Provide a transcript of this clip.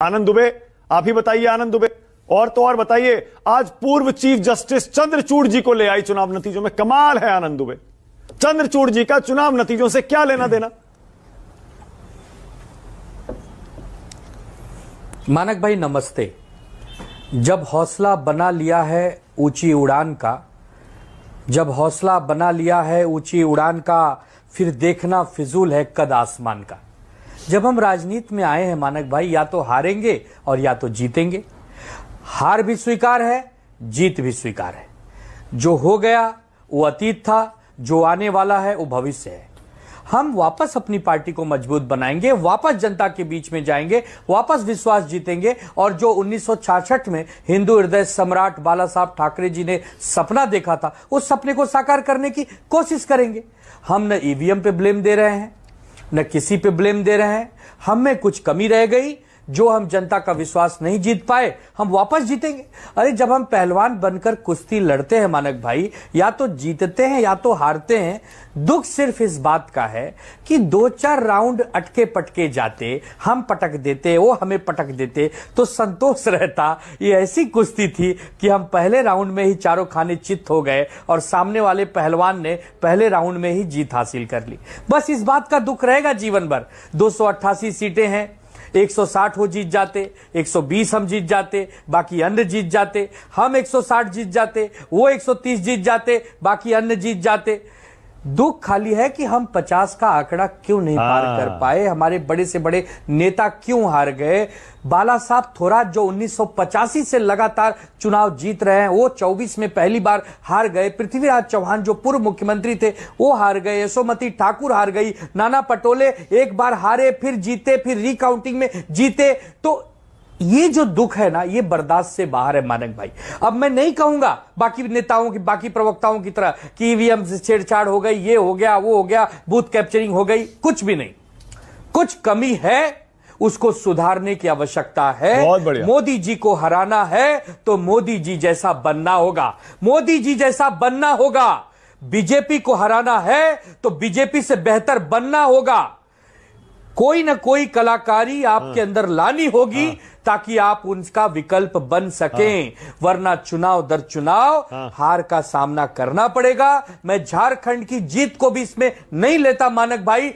आनंद दुबे, आप ही बताइए आनंद दुबे। और तो और बताइए, आज पूर्व चीफ जस्टिस चंद्रचूड़ जी को ले आई चुनाव नतीजों में। कमाल है आनंद दुबे, चंद्रचूड़ जी का चुनाव नतीजों से क्या लेना देना। मानक भाई नमस्ते। जब हौसला बना लिया है ऊंची उड़ान का, जब हौसला बना लिया है ऊंची उड़ान का, फिर देखना फिजूल है कद आसमान का। जब हम राजनीति में आए हैं मानक भाई, या तो हारेंगे और या तो जीतेंगे। हार भी स्वीकार है, जीत भी स्वीकार है। जो हो गया वो अतीत था, जो आने वाला है वो भविष्य है। हम वापस अपनी पार्टी को मजबूत बनाएंगे, वापस जनता के बीच में जाएंगे, वापस विश्वास जीतेंगे और जो 1966 में हिंदू हृदय सम्राट बाला साहब ठाकरे जी ने सपना देखा था, उस सपने को साकार करने की कोशिश करेंगे। हम न ईवीएम पे ब्लेम दे रहे हैं, न किसी पे ब्लेम दे रहे हैं। हम में कुछ कमी रह गई, जो हम जनता का विश्वास नहीं जीत पाए, हम वापस जीतेंगे। अरे जब हम पहलवान बनकर कुश्ती लड़ते हैं मानक भाई, या तो जीतते हैं या तो हारते हैं। दुख सिर्फ इस बात का है कि 2-4 राउंड अटके पटके जाते, हम पटक देते, वो हमें पटक देते तो संतोष रहता। ये ऐसी कुश्ती थी कि हम पहले राउंड में ही चारों खाने चित्त हो गए और सामने वाले पहलवान ने पहले राउंड में ही जीत हासिल कर ली। बस इस बात का दुख रहेगा जीवन भर। 288 सीटें हैं, 160 वो जीत जाते, 120 हम जीत जाते, बाकी अन्य जीत जाते। हम 160 जीत जाते, वो 130 जीत जाते, बाकी अन्य जीत जाते। दुख खाली है कि हम 50 का आंकड़ा क्यों नहीं पार कर पाए, हमारे बड़े से बड़े नेता क्यों हार गए। बाला साहब थोराट जो 1985 से लगातार चुनाव जीत रहे हैं, वो 24 में पहली बार हार गए। पृथ्वीराज चौहान जो पूर्व मुख्यमंत्री थे वो हार गए। यशोमती ठाकुर हार गई। नाना पटोले एक बार हारे, फिर जीते, फिर रिकाउंटिंग में जीते। तो ये जो दुख है ना, ये बर्दाश्त से बाहर है मानक भाई। अब मैं नहीं कहूंगा बाकी नेताओं की, बाकी प्रवक्ताओं की तरह कि ईवीएम से छेड़छाड़ हो गई, ये हो गया, वो हो गया, बूथ कैप्चरिंग हो गई। कुछ भी नहीं। कुछ कमी है, उसको सुधारने की आवश्यकता है। मोदी जी को हराना है तो मोदी जी जैसा बनना होगा, मोदी जी जैसा बनना होगा। बीजेपी को हराना है तो बीजेपी से बेहतर बनना होगा। कोई ना कोई कलाकारी आपके अंदर लानी होगी ताकि आप उनका विकल्प बन सकें, वरना चुनाव दर चुनाव हार का सामना करना पड़ेगा। मैं झारखंड की जीत को भी इसमें नहीं लेता मानक भाई।